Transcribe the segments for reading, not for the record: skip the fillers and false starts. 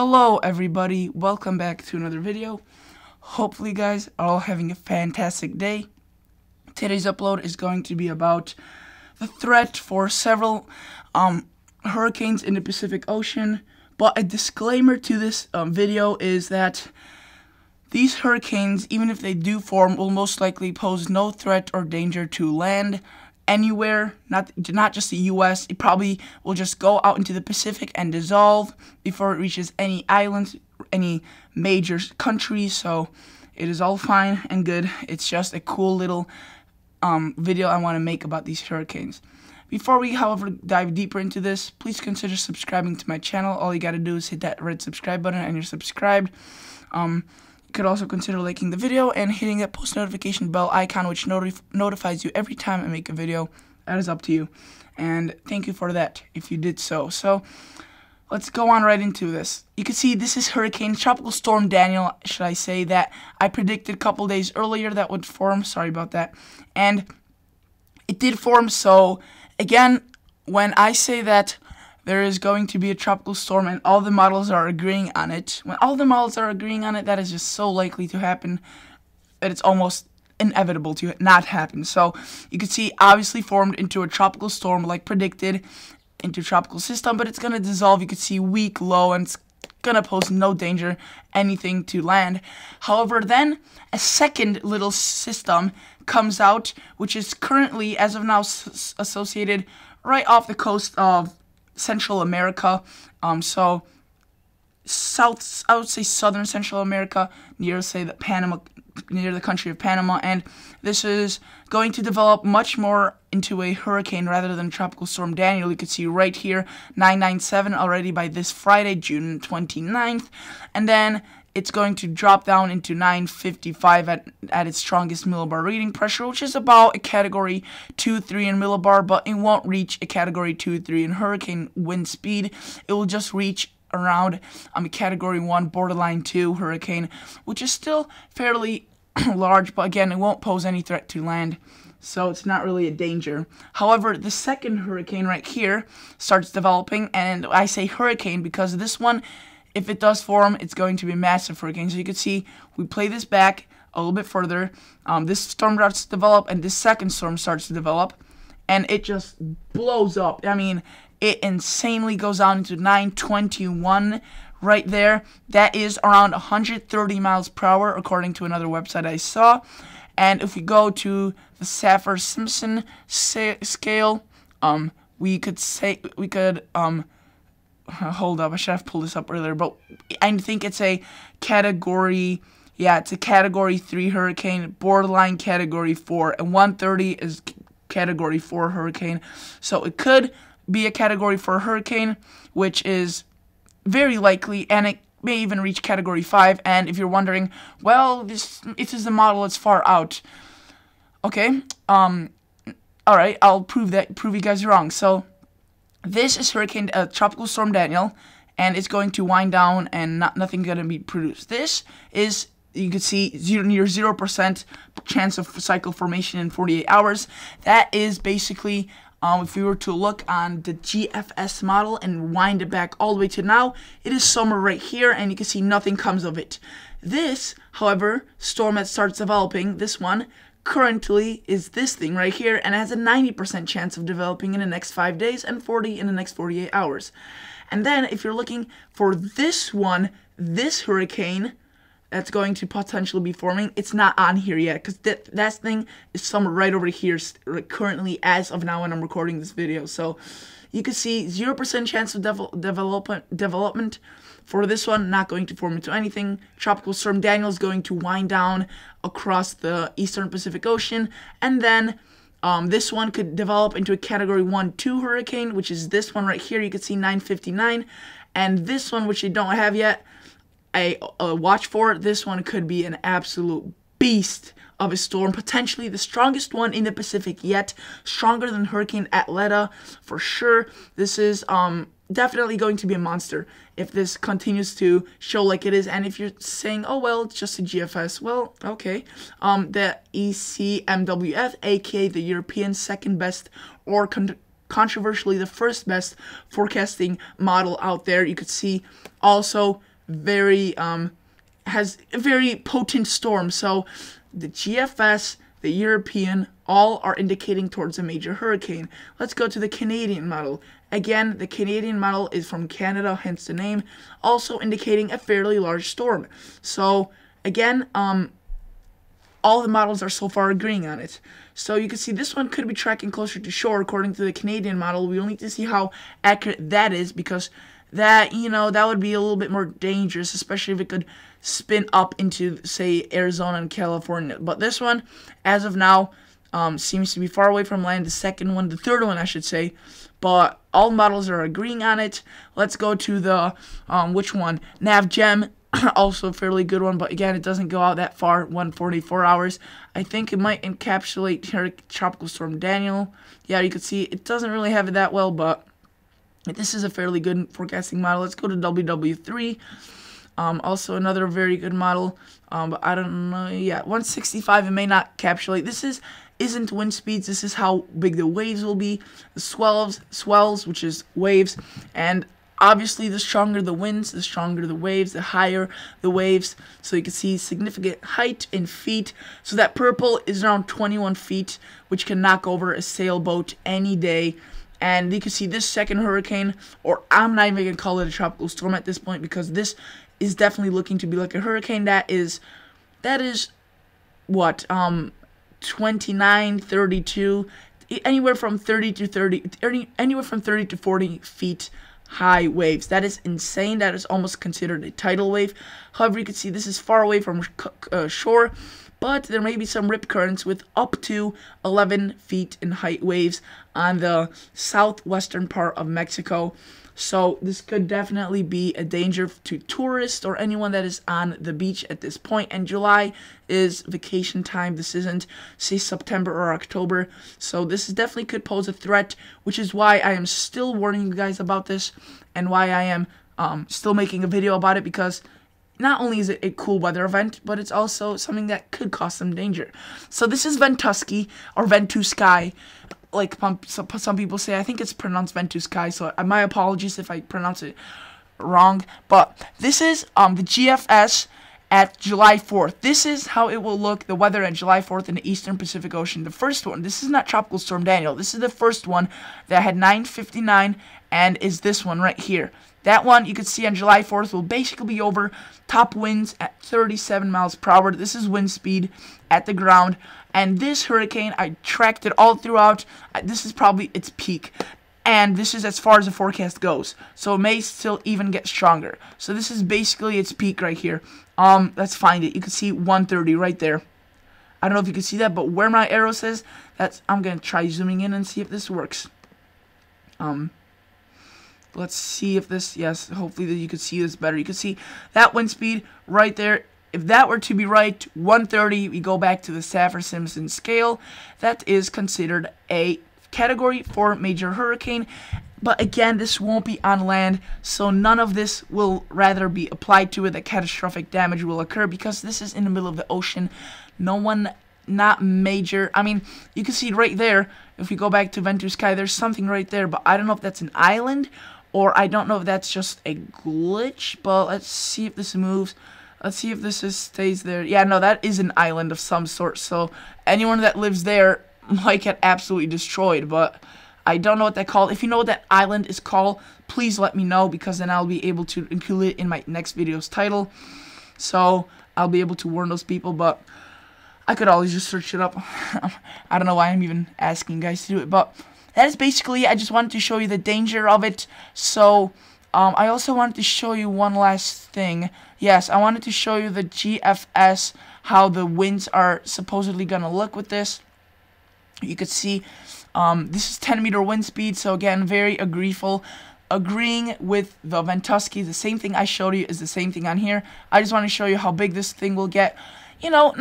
Hello everybody, welcome back to another video. Hopefully you guys are all having a fantastic day. Today's upload is going to be about the threat for several hurricanes in the Pacific Ocean. But a disclaimer to this video is that these hurricanes, even if they do form, will most likely pose no threat or danger to land anywhere, not just the US. It probably will just go out into the Pacific and dissolve before it reaches any islands, any major countries. So it is all fine and good. It's just a cool little video I want to make about these hurricanes. Before we, however, dive deeper into this, please consider subscribing to my channel. All you gotta do is hit that red subscribe button and you're subscribed. You could also consider liking the video and hitting that post notification bell icon, which notifies you every time I make a video. That is up to you, and thank you for that if you did so. So let's go on right into this. You can see this is Tropical Storm Daniel, should I say, that I predicted a couple days earlier that would form. Sorry about that. And it did form. So again, when I say that there is going to be a tropical storm and all the models are agreeing on it, when all the models are agreeing on it, that is just so likely to happen that it's almost inevitable to not happen. So you can see obviously formed into a tropical storm like predicted, into a tropical system, but it's going to dissolve. You can see weak, low, and it's going to pose no danger, anything to land. However, then a second little system comes out, which is currently, as of now, associated right off the coast of Central America, so I would say southern Central America, near, say, near the country of Panama, and this is going to develop much more into a hurricane rather than Tropical Storm Daniel. You can see right here 997 already by this Friday, June 29th, and then it's going to drop down into 955 at its strongest millibar reading pressure, which is about a category 2-3 in millibar, but it won't reach a category 2-3 in hurricane wind speed. It will just reach around a category 1 borderline 2 hurricane, which is still fairly large, but again, it won't pose any threat to land, so it's not really a danger. However, the second hurricane right here starts developing, and I say hurricane because this one, if it does form, it's going to be a massive hurricane. So you can see, we play this back a little bit further. This storm starts to develop, and this second storm starts to develop, and it just blows up. I mean, it insanely goes on into 921 right there. That is around 130 miles per hour, according to another website I saw. And if we go to the Saffir-Simpson scale, we could hold up, I should have pulled this up earlier, but I think it's a category, it's a category 3 hurricane, borderline category 4, and 130 is category 4 hurricane. So it could be a category 4 hurricane, which is very likely, and it may even reach category 5. And if you're wondering, well, it is the model that's far out. Okay, alright, I'll prove you guys wrong. So this is Tropical Storm Daniel, and it's going to wind down and nothing going to be produced. This is, you can see, near 0% chance of cycle formation in 48 hours. That is basically, if we were to look on the GFS model and wind it back all the way to now, it is somewhere right here, and you can see nothing comes of it. This, however, storm that starts developing, this one, currently is this thing right here, and it has a 90% chance of developing in the next 5 days and 40 in the next 48 hours. And then if you're looking for this one, this hurricane that's going to potentially be forming, it's not on here yet, because that thing is somewhere right over here currently as of now when I'm recording this video. So you can see 0% chance of development for this one, not going to form into anything. Tropical Storm Daniel is going to wind down across the eastern Pacific Ocean, and then this one could develop into a category 1-2 hurricane, which is this one right here. You can see 959, and this one, which you don't have yet, a watch for. This one could be an absolute beast of a storm, potentially the strongest one in the Pacific yet, stronger than Hurricane Atlanta for sure. This is definitely going to be a monster if this continues to show like it is. And if you're saying, oh well, it's just a GFS, well, okay, the ECMWF, aka the European second best or controversially the first best forecasting model out there. You could see also very has a very potent storm. So the GFS, the European, all are indicating towards a major hurricane. Let's go to the Canadian model. Again, the Canadian model is from Canada, hence the name, also indicating a fairly large storm. So again, all the models are so far agreeing on it. So you can see this one could be tracking closer to shore according to the Canadian model. We'll need to see how accurate that is, because that, you know, that would be a little bit more dangerous, especially if it could spin up into, say, Arizona and California. But this one, as of now, seems to be far away from land. The second one, the third one, I should say. But all models are agreeing on it. Let's go to the, which one? NavGem. Also a fairly good one, but again, it doesn't go out that far, 144 hours. I think it might encapsulate Tropical Storm Daniel. Yeah, you can see it doesn't really have it that well, but this is a fairly good forecasting model. Let's go to WW3. Also another very good model, but I don't know. Yeah, 165, it may not encapsulate. This isn't wind speeds. This is how big the waves will be. The swells, which is waves, and obviously, the stronger the winds, the stronger the waves, the higher the waves. So you can see significant height in feet. So that purple is around 21 feet, which can knock over a sailboat any day. And you can see this second hurricane, or I'm not even going to call it a tropical storm at this point, because this is definitely looking to be like a hurricane. That is what, 29, 32, anywhere from 30 to 40 feet high waves. That is insane. That is almost considered a tidal wave. However, you can see this is far away from shore, but there may be some rip currents with up to 11 feet in height waves on the southwestern part of Mexico. So this could definitely be a danger to tourists or anyone that is on the beach at this point. And July is vacation time. This isn't, say, September or October. So this definitely could pose a threat, which is why I am still warning you guys about this, and why I am still making a video about it, because not only is it a cool weather event, but it's also something that could cause some danger. So this is Ventusky, or Ventusky, like some people say. I think it's pronounced Ventusky, so my apologies if I pronounce it wrong. But this is the GFS at July 4th. This is how it will look, the weather at July 4th in the Eastern Pacific Ocean. The first one, this is not Tropical Storm Daniel. This is the first one that had 959, and is this one right here. That one, you can see on July 4th, will basically be over top winds at 37 miles per hour. This is wind speed at the ground. And this hurricane, I tracked it all throughout. This is probably its peak. And this is as far as the forecast goes. So it may still even get stronger. So this is basically its peak right here. Let's find it. You can see 130 right there. I don't know if you can see that, but where my arrow says, I'm going to try zooming in and see if this works. Let's see if this, yes, hopefully you can see this better. You can see that wind speed right there. If that were to be right, 130, we go back to the Saffir-Simpson scale. That is considered a Category 4 major hurricane. But again, this won't be on land, so none of this will rather be applied to it. That catastrophic damage will occur because this is in the middle of the ocean. Not major. I mean, you can see right there, if we go back to Ventusky, there's something right there, but I don't know if that's an island, or I don't know if that's just a glitch. But let's see if this moves. Let's see if this stays there. Yeah, no, that is an island of some sort, so anyone that lives there might get absolutely destroyed, but I don't know what that called. If you know what that island is called, please let me know, because then I'll be able to include it in my next video's title, so I'll be able to warn those people. But I could always just search it up. I don't know why I'm even asking you guys to do it, but that is basically it. I just wanted to show you the danger of it. So I also wanted to show you one last thing. Yes, I wanted to show you the GFS, how the winds are supposedly going to look with this. You could see this is 10-meter wind speed, so again, very agreeing with the Ventusky. The same thing I showed you is the same thing on here. I just want to show you how big this thing will get. You know,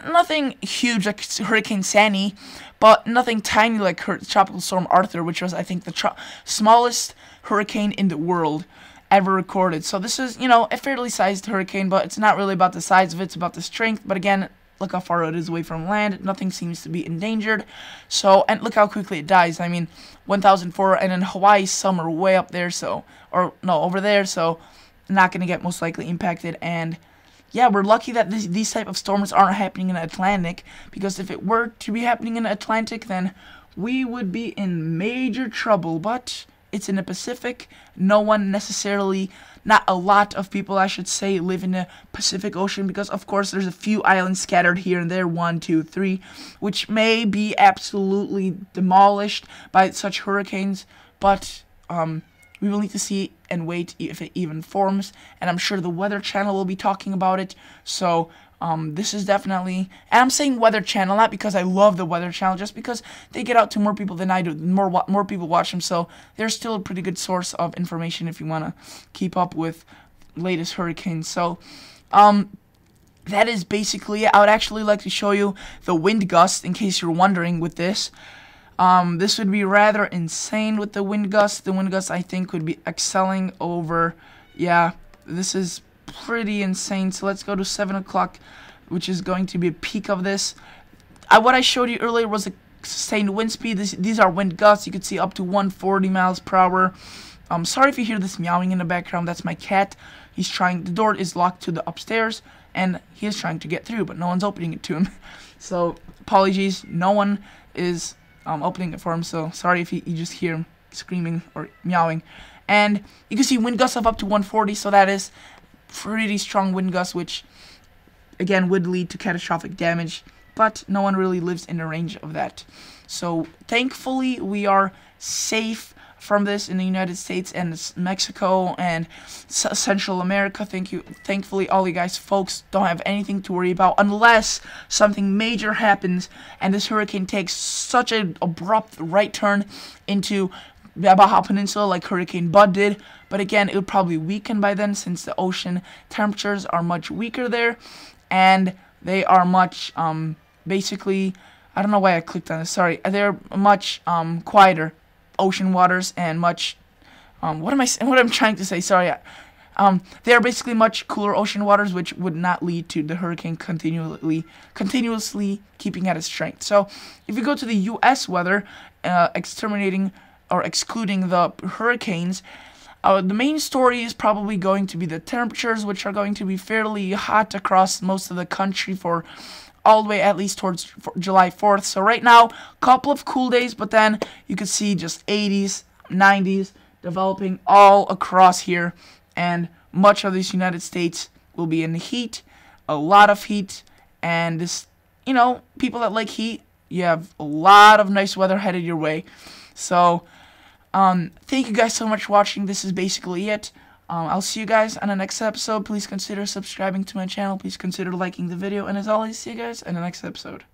nothing huge like Hurricane Sandy, but nothing tiny like Tropical Storm Arthur, which was, I think, the smallest hurricane in the world ever recorded. So this is, you know, a fairly sized hurricane, but it's not really about the size of it, it's about the strength. But again, Look how far it is away from land. Nothing seems to be endangered. So, and look how quickly it dies. I mean, 1004, and in Hawaii, some are way up there, so, or no, over there, so not going to get most likely impacted. And yeah, we're lucky that these type of storms aren't happening in the Atlantic, because if it were to be happening in the Atlantic, then we would be in major trouble. But it's in the Pacific. No one necessarily, not a lot of people, I should say, live in the Pacific Ocean, because of course there's a few islands scattered here and there, 1, 2, 3, which may be absolutely demolished by such hurricanes. But we will need to see and wait if it even forms, and I'm sure the Weather Channel will be talking about it. So this is definitely, and I'm saying Weather Channel not because I love the Weather Channel, just because they get out to more people than I do. More people watch them, so they're still a pretty good source of information if you want to keep up with latest hurricanes. So that is basically it. I would actually like to show you the wind gust in case you're wondering with this. This would be rather insane with the wind gust. The wind gust, I think, would be excelling over, yeah, this is pretty insane. So let's go to 7 o'clock, which is going to be a peak of this. What I showed you earlier was a sustained wind speed. These are wind gusts. You can see up to 140 miles per hour. Sorry if you hear this meowing in the background. That's my cat. He's trying, the door is locked to the upstairs, and he is trying to get through, but no one's opening it to him. So, apologies, no one is opening it for him, so sorry if you just hear him screaming or meowing. And you can see wind gusts of up to 140, so that is pretty strong wind gusts, which again would lead to catastrophic damage, but no one really lives in the range of that. So thankfully we are safe from this in the United States and Mexico and Central America. Thankfully all you guys folks don't have anything to worry about, unless something major happens and this hurricane takes such an abrupt right turn into the Baja Peninsula like Hurricane Bud did. But again, it would probably weaken by then, since the ocean temperatures are much weaker there, and they are much basically, I don't know why I clicked on this, sorry, they're much quieter ocean waters, and much what I'm trying to say, sorry, they are basically much cooler ocean waters, which would not lead to the hurricane continuously keeping at its strength. So if you go to the US weather, exterminating or excluding the hurricanes, the main story is probably going to be the temperatures, which are going to be fairly hot across most of the country for all the way at least towards July 4th. So right now, a couple of cool days, but then you can see just 80s, 90s developing all across here, and much of this United States will be in the heat, a lot of heat, and this, you know, people that like heat, you have a lot of nice weather headed your way. So thank you guys so much for watching. This is basically it. I'll see you guys on the next episode. Please consider subscribing to my channel. Please consider liking the video. And as always, see you guys in the next episode.